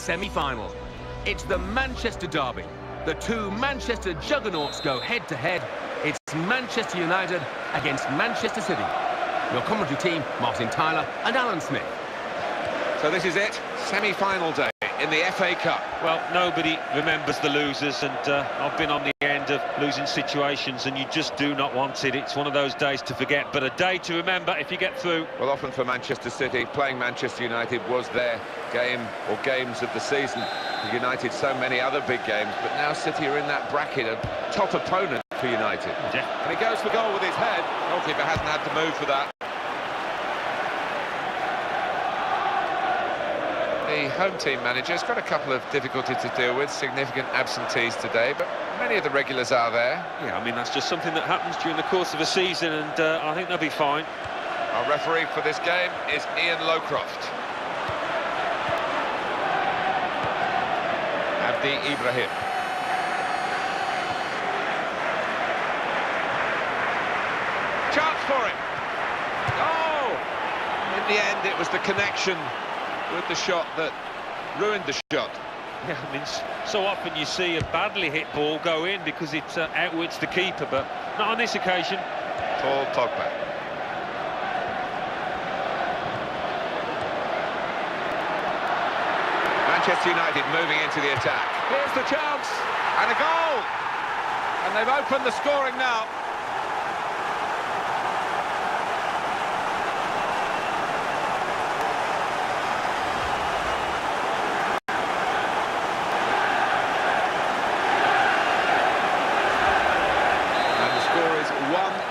semi-final. It's the Manchester derby. The two Manchester juggernauts go head-to-head. It's Manchester United against Manchester City. Your commentary team, Martin Tyler and Alan Smith. So this is it, semi-final day in the FA Cup. Well, nobody remembers the losers, and I've been on the end of losing situations, and you just do not want it. It's one of those days to forget, but a day to remember if you get through. Well, often for Manchester City, playing Manchester United was their game or games of the season. For United, so many other big games, but now City are in that bracket, a top opponent for United. Yeah. And he goes for goal with his head. Goalkeeper hasn't had to move for that. The home team manager's got a couple of difficulties to deal with, significant absentees today, but many of the regulars are there. Yeah, I mean, that's just something that happens during the course of a season, and I think they'll be fine. Our referee for this game is Ian Lowcroft. Abdi Ibrahim. Chance for him. Oh! In the end, it was the connection with the shot that ruined the shot. Yeah, I mean, so often you see a badly hit ball go in because it outwits the keeper, but not on this occasion. Paul Pogba. Manchester United moving into the attack. Here's the chance, and a goal! And they've opened the scoring now.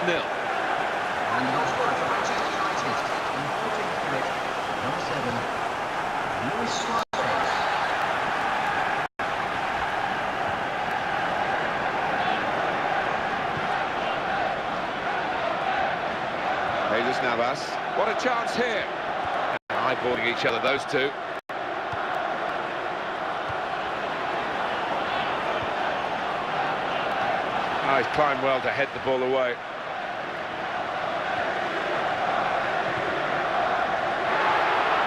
And the goal scorer for Manchester United, number 7, Luis Suarez. Jesus Navas, what a chance here. Eyeballing each other, those two. Oh, he's climbed well to head the ball away.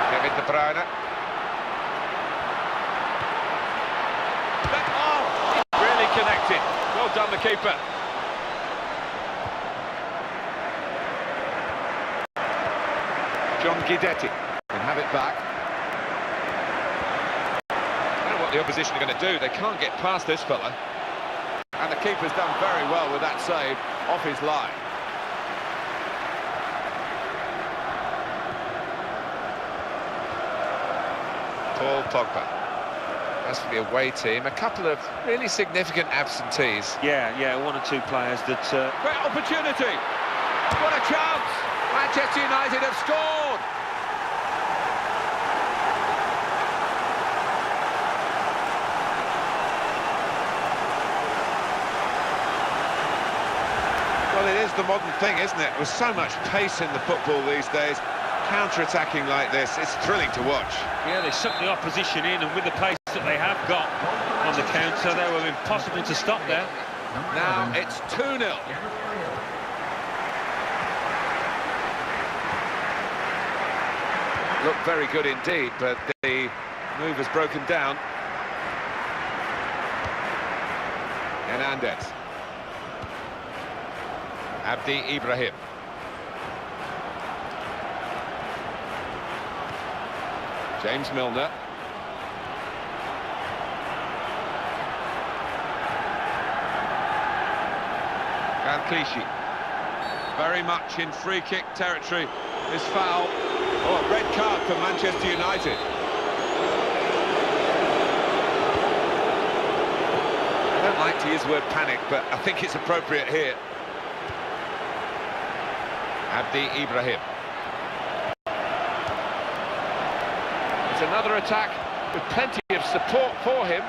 Kevin De Bruyne. Oh, really connected. Well done, the keeper. John Guidetti can have it back. I don't know what the opposition are going to do. They can't get past this fella. And the keeper's done very well with that save off his line. Paul Pogba. As for the away team, a couple of really significant absentees. Yeah, one or two players that... Great opportunity! What a chance! Manchester United have scored! Well, it is the modern thing, isn't it? With so much pace in the football these days, counter-attacking like this, it's thrilling to watch. Yeah, they suck the opposition in, and with the pace that they have got on the counter, they were impossible to stop there. Now it's 2-0. Looked very good indeed, but the move has broken down. Hernandez. Abdi Ibrahim. James Milner. Clichy. Very much in free kick territory. This foul. Oh, a red card for Manchester United. I don't like to use the word panic, but I think it's appropriate here. Abdi Ibrahim. It's another attack with plenty of support for him.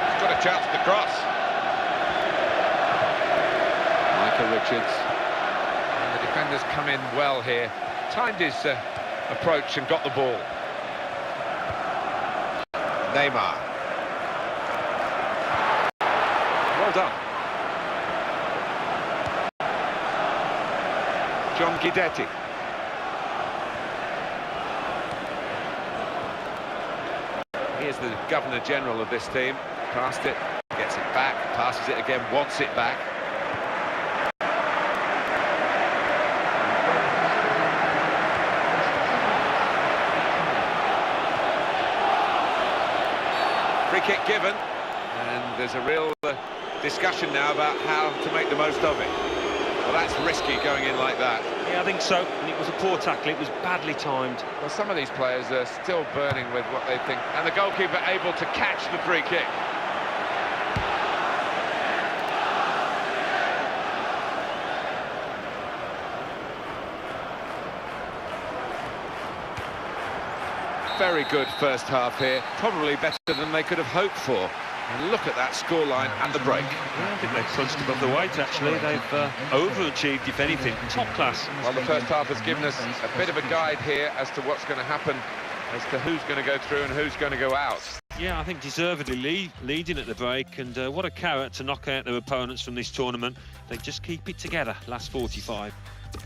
He's got a chance to cross. Richards. And the defenders come in well here. Timed his approach and got the ball. Neymar. Well done. John Guidetti. Here's the Governor-General of this team. Passed it, gets it back, passes it again, wants it back. Free kick given, and there's a real discussion now about how to make the most of it. Well, that's risky going in like that. Yeah, I think so, and it was a poor tackle, it was badly timed. Well, some of these players are still burning with what they think, and the goalkeeper able to catch the free kick. Very good first half here, probably better than they could have hoped for. And look at that scoreline at the break. Yeah, I think they've punched above the weight, actually. They've overachieved, if anything. Top class. Well, the first half has given us a bit of a guide here as to what's going to happen, as to who's going to go through and who's going to go out. Yeah, I think deservedly leading at the break, and what a carrot to knock out their opponents from this tournament. They just keep it together, last 45.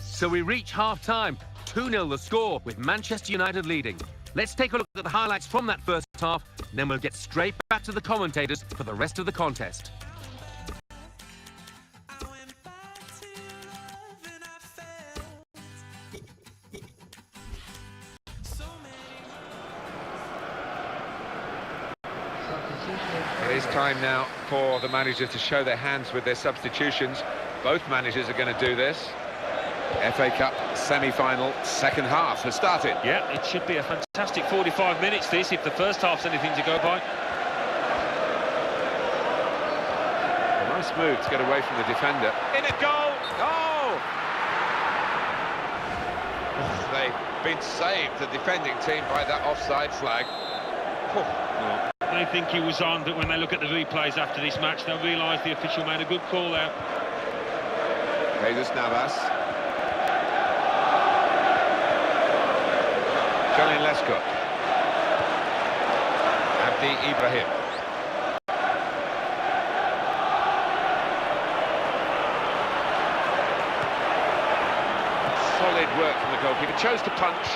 So we reach half-time. 2-0 the score, with Manchester United leading. Let's take a look at the highlights from that first half, then we'll get straight back to the commentators for the rest of the contest. It is time now for the managers to show their hands with their substitutions. Both managers are going to do this. FA Cup semi-final second half has started. Yeah, it should be a fantastic 45 minutes this, if the first half's anything to go by. A nice move to get away from the defender. In a goal! Oh! They've been saved, the defending team, by that offside flag. Well, they think he was on, but when they look at the replays after this match, they'll realise the official made a good call there. Jesus Navas. Colin Lescott. Abdi Ibrahim. Solid work from the goalkeeper. Chose to punch.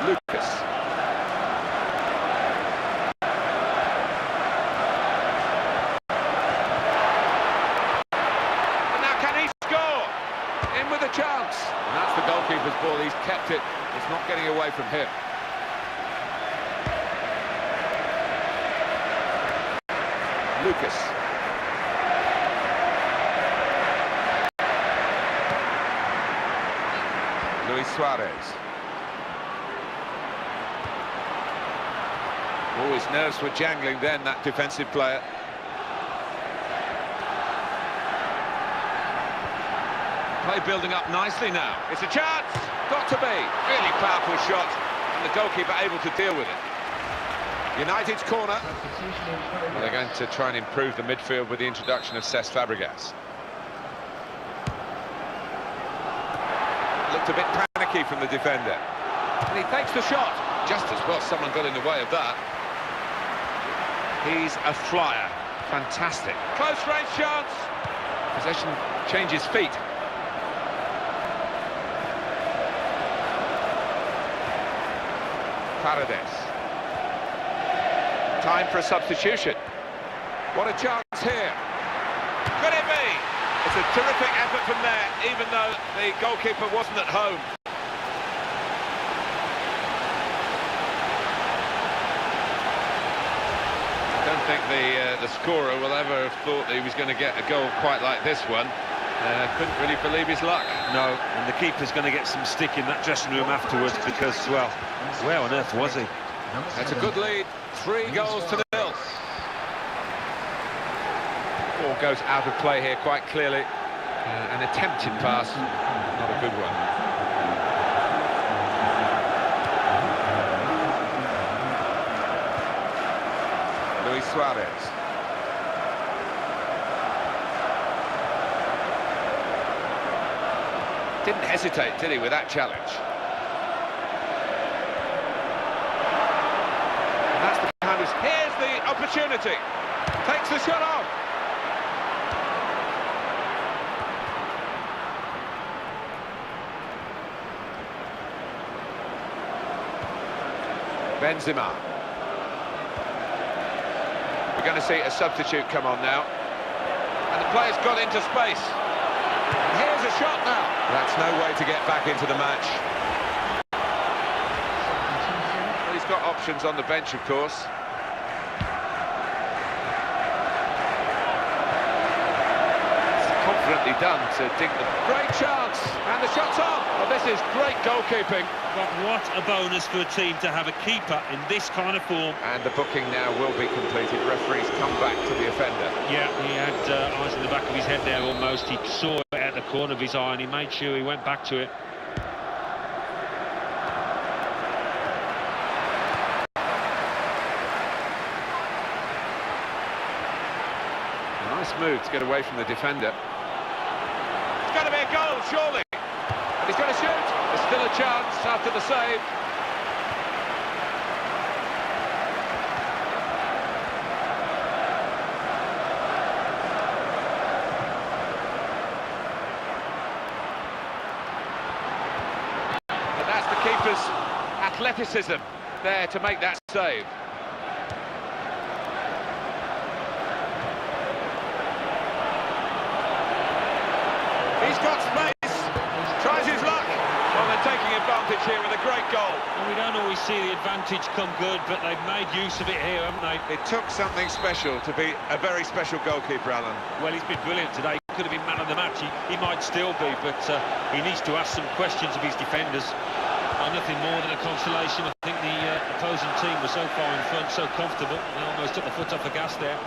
Lucas. Chance, and that's the goalkeeper's ball. He's kept it. It's not getting away from him. Lucas. Luis Suarez. Oh, his nerves were jangling then, that defensive player. Play building up nicely now. It's a chance! Got to be. Really powerful shot. And the goalkeeper able to deal with it. United's corner. Well, they're going to try and improve the midfield with the introduction of Cesc Fabregas. Looked a bit panicky from the defender. And he takes the shot. Just as well someone got in the way of that. He's a flyer. Fantastic. Close range chance. Possession changes feet. Paredes. Time for a substitution. What a chance here. Could it be? It's a terrific effort from there, even though the goalkeeper wasn't at home. I don't think the scorer will ever have thought that he was going to get a goal quite like this one. Couldn't really believe his luck. No, and the keeper's going to get some stick in that dressing room afterwards because, well, where on earth was he? That's a good lead. 3 goals to 0. Ball goes out of play here quite clearly. An attempted pass, not a good one. Luis Suarez. Didn't hesitate, did he, with that challenge? And that's the kind of... Here's the opportunity. Takes the shot off. Benzema. We're going to see a substitute come on now. And the player's got into space. And here's a shot now. That's no way to get back into the match. Well, he's got options on the bench, of course. Confidently done to dig the... Great chance, and the shot's on. Well, this is great goalkeeping. But what a bonus for a team to have a keeper in this kind of form. And the booking now will be completed. Referee's come back to the offender. Yeah, he had eyes in the back of his head there almost. He saw it at the corner of his eye and he made sure he went back to it. Nice move to get away from the defender. It's going to be a goal, surely. And he's going to shoot. There's still a chance after the save. And that's the keeper's athleticism there to make that save. He's got space, tries his luck. Well, they're taking advantage here with a great goal. And we don't always see the advantage come good, but they've made use of it here, haven't they? It took something special to be a very special goalkeeper, Alan. Well, he's been brilliant today. He could have been man of the match. He might still be, but he needs to ask some questions of his defenders. Nothing more than a consolation. I think the opposing team was so far in front, so comfortable, they almost took the foot off the gas there.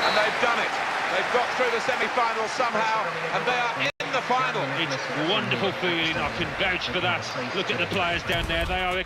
And they've done it. They've got through the semi-final somehow, and they are in the final. It's a wonderful feeling. I can vouch for that. Look at the players down there. They are